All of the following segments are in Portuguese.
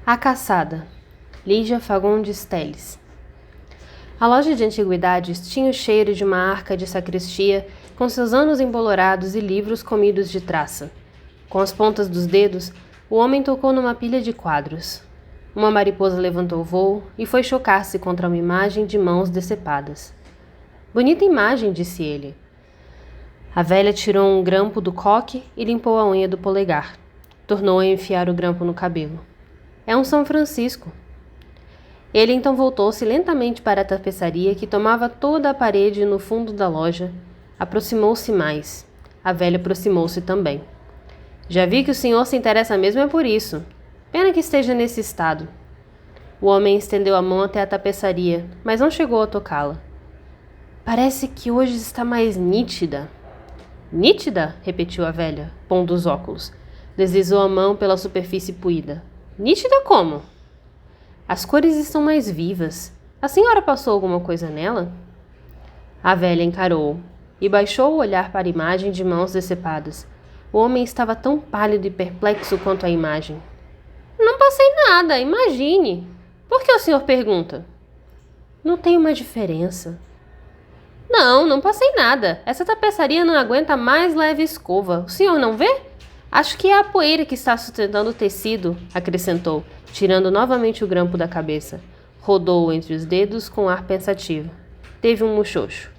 A Caçada, Lígia Fagundes Telles. A loja de antiguidades tinha o cheiro de uma arca de sacristia com seus anos embolorados e livros comidos de traça. Com as pontas dos dedos, o homem tocou numa pilha de quadros. Uma mariposa levantou voo e foi chocar-se contra uma imagem de mãos decepadas. Bonita imagem, disse ele. A velha tirou um grampo do coque e limpou a unha do polegar. Tornou a enfiar o grampo no cabelo. É um São Francisco. Ele então voltou-se lentamente para a tapeçaria que tomava toda a parede no fundo da loja. Aproximou-se mais. A velha aproximou-se também. Já vi que o senhor se interessa mesmo é por isso. Pena que esteja nesse estado. O homem estendeu a mão até a tapeçaria, mas não chegou a tocá-la. Parece que hoje está mais nítida. Nítida? Repetiu a velha, pondo os óculos. Deslizou a mão pela superfície puída. Nítida como? As cores estão mais vivas. A senhora passou alguma coisa nela? A velha encarou-o e baixou o olhar para a imagem de mãos decepadas. O homem estava tão pálido e perplexo quanto a imagem. Não passei nada, imagine. Por que o senhor pergunta? Não tem uma diferença. Não passei nada. Essa tapeçaria não aguenta mais leve escova. O senhor não vê? Acho que é a poeira que está sustentando o tecido, acrescentou, tirando novamente o grampo da cabeça. Rodou-o entre os dedos com ar pensativo. Teve um muxoxo.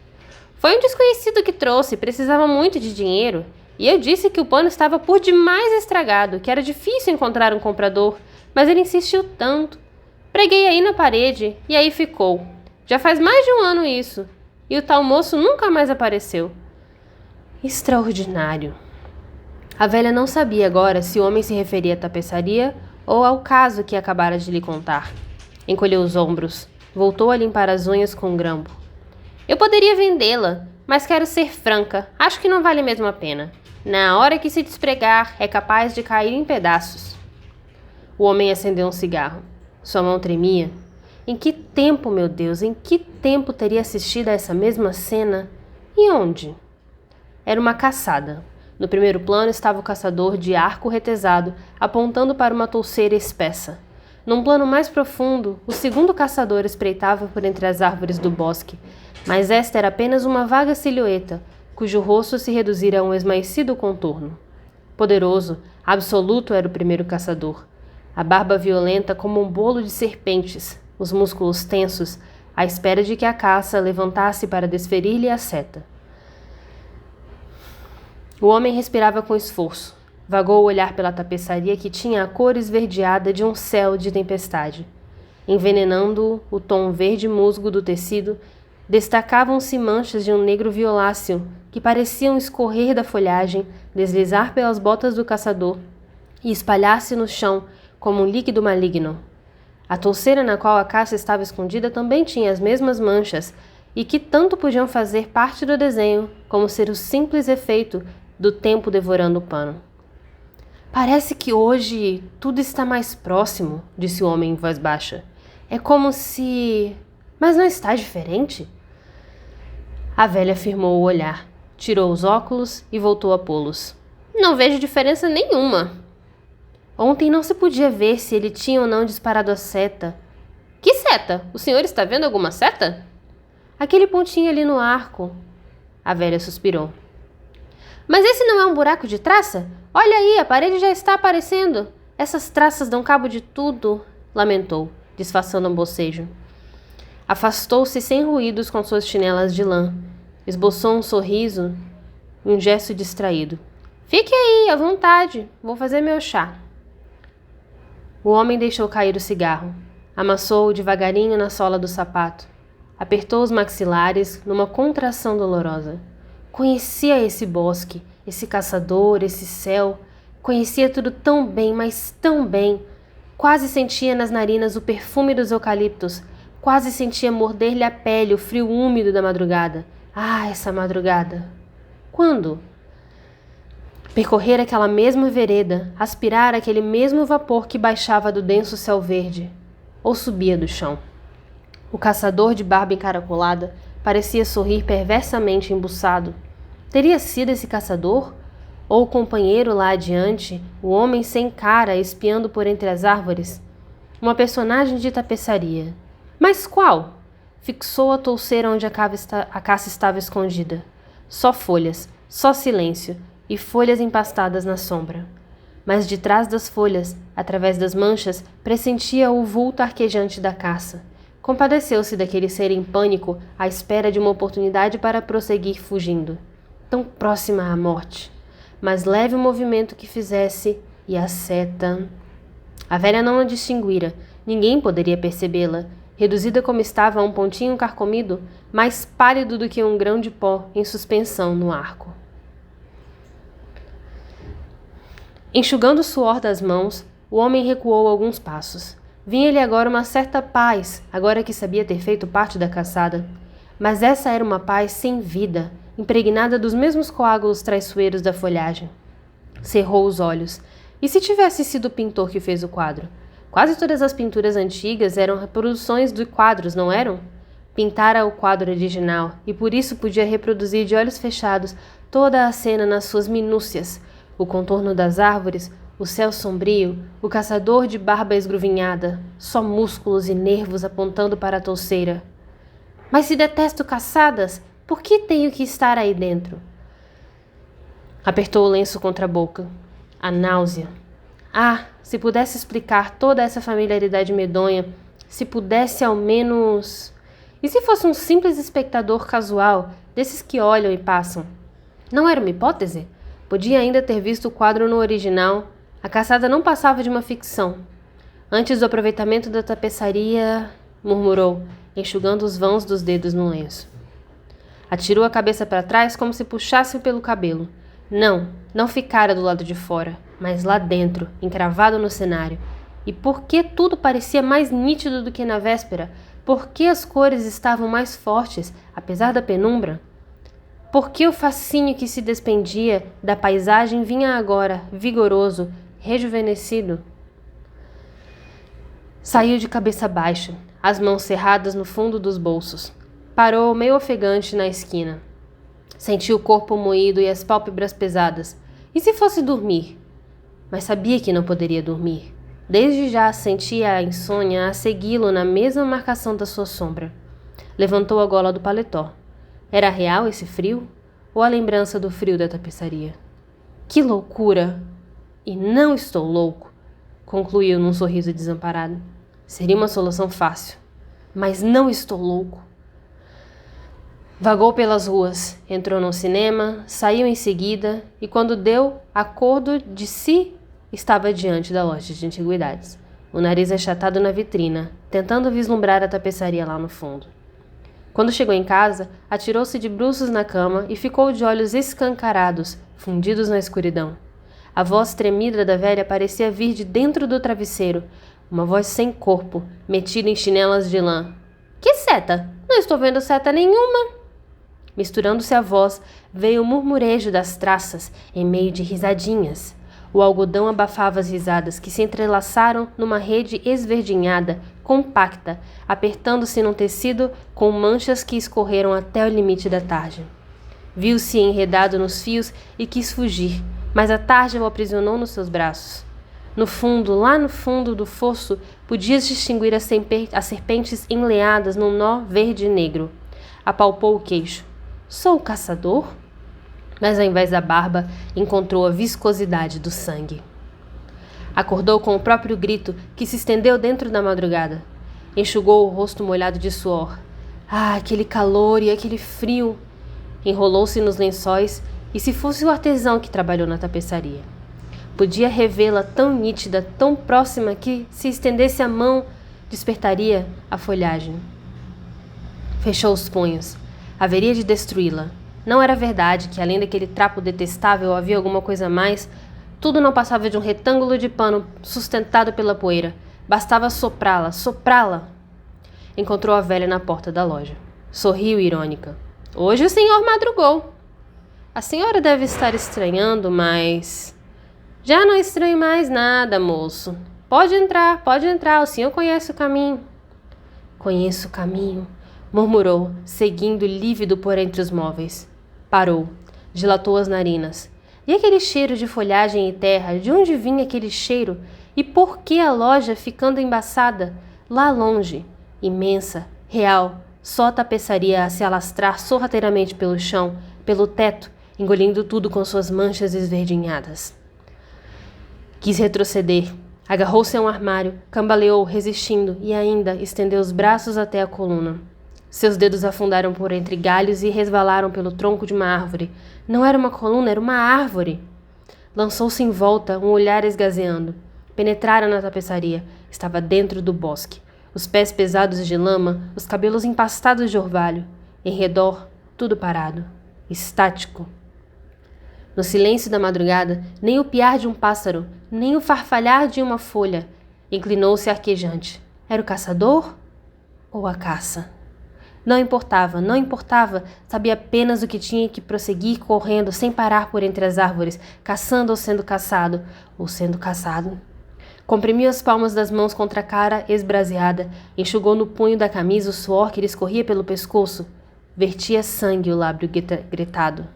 Foi um desconhecido que trouxe, precisava muito de dinheiro. E eu disse que o pano estava por demais estragado, que era difícil encontrar um comprador, mas ele insistiu tanto. Preguei aí na parede, e aí ficou. Já faz mais de um ano isso. E o tal moço nunca mais apareceu. Extraordinário. A velha não sabia agora se o homem se referia à tapeçaria ou ao caso que acabara de lhe contar. Encolheu os ombros, voltou a limpar as unhas com um grampo. Eu poderia vendê-la, mas quero ser franca, acho que não vale mesmo a pena. Na hora que se despregar, é capaz de cair em pedaços. O homem acendeu um cigarro. Sua mão tremia. Em que tempo, meu Deus, em que tempo teria assistido a essa mesma cena? E onde? Era uma caçada. No primeiro plano estava o caçador de arco retesado, apontando para uma touceira espessa. Num plano mais profundo, o segundo caçador espreitava por entre as árvores do bosque, mas esta era apenas uma vaga silhueta, cujo rosto se reduzira a um esmaecido contorno. Poderoso, absoluto era o primeiro caçador. A barba violenta como um bolo de serpentes, os músculos tensos, à espera de que a caça levantasse para desferir-lhe a seta. O homem respirava com esforço. Vagou o olhar pela tapeçaria que tinha a cor esverdeada de um céu de tempestade. Envenenando o tom verde musgo do tecido, destacavam-se manchas de um negro violáceo que pareciam escorrer da folhagem, deslizar pelas botas do caçador e espalhar-se no chão como um líquido maligno. A touceira na qual a caça estava escondida também tinha as mesmas manchas e que tanto podiam fazer parte do desenho como ser o simples efeito do tempo devorando o pano. Parece que hoje tudo está mais próximo, disse o homem em voz baixa. É como se... Mas não está diferente? A velha firmou o olhar, tirou os óculos e voltou a pô-los. Não vejo diferença nenhuma. Ontem não se podia ver se ele tinha ou não disparado a seta. Que seta? O senhor está vendo alguma seta? Aquele pontinho ali no arco. A velha suspirou. Mas esse não é um buraco de traça? Olha aí, a parede já está aparecendo. Essas traças dão cabo de tudo, lamentou, disfarçando um bocejo. Afastou-se sem ruídos com suas chinelas de lã. Esboçou um sorriso e um gesto distraído. Fique aí, à vontade. Vou fazer meu chá. O homem deixou cair o cigarro. Amassou-o devagarinho na sola do sapato. Apertou os maxilares numa contração dolorosa. Conhecia esse bosque, esse caçador, esse céu. Conhecia tudo tão bem, mas tão bem. Quase sentia nas narinas o perfume dos eucaliptos. Quase sentia morder-lhe a pele o frio úmido da madrugada. Ah, essa madrugada! Quando? Percorrer aquela mesma vereda, aspirar aquele mesmo vapor que baixava do denso céu verde, ou subia do chão. O caçador de barba encaracolada parecia sorrir perversamente embuçado. Teria sido esse caçador? Ou o companheiro lá adiante, o homem sem cara espiando por entre as árvores? Uma personagem de tapeçaria. Mas qual? Fixou a touceira onde a caça estava escondida. Só folhas, só silêncio, e folhas empastadas na sombra. Mas de trás das folhas, através das manchas, pressentia o vulto arquejante da caça. Compadeceu-se daquele ser em pânico, à espera de uma oportunidade para prosseguir fugindo. Tão próxima à morte. Mas leve o movimento que fizesse, e a seta... A velha não a distinguira. Ninguém poderia percebê-la. Reduzida como estava a um pontinho carcomido, mais pálido do que um grão de pó em suspensão no arco. Enxugando o suor das mãos, o homem recuou alguns passos. Vinha-lhe agora uma certa paz, agora que sabia ter feito parte da caçada. Mas essa era uma paz sem vida, impregnada dos mesmos coágulos traiçoeiros da folhagem. Cerrou os olhos. E se tivesse sido o pintor que fez o quadro? Quase todas as pinturas antigas eram reproduções de quadros, não eram? Pintara o quadro original e por isso podia reproduzir de olhos fechados toda a cena nas suas minúcias. O contorno das árvores, o céu sombrio, o caçador de barba esgruvinhada, só músculos e nervos apontando para a touceira. Mas se detesto caçadas, por que tenho que estar aí dentro? Apertou o lenço contra a boca. A náusea. Ah, se pudesse explicar toda essa familiaridade medonha, se pudesse ao menos... E se fosse um simples espectador casual, desses que olham e passam? Não era uma hipótese? Podia ainda ter visto o quadro no original. A caçada não passava de uma ficção. Antes do aproveitamento da tapeçaria, murmurou, enxugando os vãos dos dedos no lenço. Atirou a cabeça para trás como se puxasse pelo cabelo. Não ficara do lado de fora, mas lá dentro, encravado no cenário. E por que tudo parecia mais nítido do que na véspera? Por que as cores estavam mais fortes, apesar da penumbra? Por que o fascínio que se despendia da paisagem vinha agora, vigoroso, rejuvenescido? Saiu de cabeça baixa, as mãos cerradas no fundo dos bolsos. Parou meio ofegante na esquina. Sentiu o corpo moído e as pálpebras pesadas. E se fosse dormir? Mas sabia que não poderia dormir. Desde já sentia a insônia a segui-lo na mesma marcação da sua sombra. Levantou a gola do paletó. Era real esse frio? Ou a lembrança do frio da tapeçaria? Que loucura! E não estou louco, concluiu num sorriso desamparado. Seria uma solução fácil. Mas não estou louco. Vagou pelas ruas, entrou num cinema, saiu em seguida e quando deu acordo de si, estava diante da loja de antiguidades, o nariz achatado na vitrina, tentando vislumbrar a tapeçaria lá no fundo. Quando chegou em casa, atirou-se de bruços na cama e ficou de olhos escancarados, fundidos na escuridão. A voz tremida da velha parecia vir de dentro do travesseiro, uma voz sem corpo, metida em chinelas de lã. Que seta? Não estou vendo seta nenhuma! Misturando-se à voz, veio o murmurejo das traças, em meio de risadinhas. O algodão abafava as risadas, que se entrelaçaram numa rede esverdinhada, compacta, apertando-se num tecido com manchas que escorreram até o limite da tarde. Viu-se enredado nos fios e quis fugir, mas a tarde o aprisionou nos seus braços. No fundo, lá no fundo do fosso, podias distinguir as serpentes enleadas num nó verde e negro. Apalpou o queixo. Sou o caçador? Mas ao invés da barba, encontrou a viscosidade do sangue. Acordou com o próprio grito que se estendeu dentro da madrugada. Enxugou o rosto molhado de suor. Ah, aquele calor e aquele frio! Enrolou-se nos lençóis e se fosse o artesão que trabalhou na tapeçaria. Podia revê-la tão nítida, tão próxima que, se estendesse a mão, despertaria a folhagem. Fechou os punhos. Haveria de destruí-la. Não era verdade que, além daquele trapo detestável, havia alguma coisa a mais. Tudo não passava de um retângulo de pano sustentado pela poeira. Bastava soprá-la, soprá-la. Encontrou a velha na porta da loja. Sorriu irônica. Hoje o senhor madrugou. A senhora deve estar estranhando, mas... Já não estranho mais nada, moço. Pode entrar, o senhor conhece o caminho. Conheço o caminho, murmurou, seguindo lívido por entre os móveis. Parou, dilatou as narinas. E aquele cheiro de folhagem e terra, de onde vinha aquele cheiro? E por que a loja ficando embaçada? Lá longe, imensa, real, só a tapeçaria a se alastrar sorrateiramente pelo chão, pelo teto, engolindo tudo com suas manchas esverdinhadas. Quis retroceder. Agarrou-se a um armário, cambaleou, resistindo, e ainda estendeu os braços até a coluna. Seus dedos afundaram por entre galhos e resvalaram pelo tronco de uma árvore. Não era uma coluna, era uma árvore. Lançou-se em volta, um olhar esgazeando. Penetrara na tapeçaria. Estava dentro do bosque. Os pés pesados de lama, os cabelos empastados de orvalho. Em redor, tudo parado. Estático. No silêncio da madrugada, nem o piar de um pássaro, nem o farfalhar de uma folha. Inclinou-se arquejante. Era o caçador ou a caça? Não importava, não importava. Sabia apenas o que tinha que prosseguir correndo sem parar por entre as árvores, caçando ou sendo caçado. Comprimiu as palmas das mãos contra a cara esbraseada, enxugou no punho da camisa o suor que lhe escorria pelo pescoço. Vertia sangue o lábio gritado.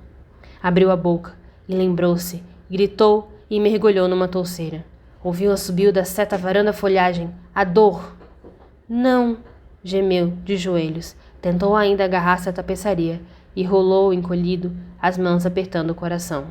Abriu a boca e lembrou-se, gritou e mergulhou numa touceira. Ouviu o assobio da seta varando a folhagem. A dor! Não! Gemeu, de joelhos. Tentou ainda agarrar-se à tapeçaria e rolou encolhido, as mãos apertando o coração.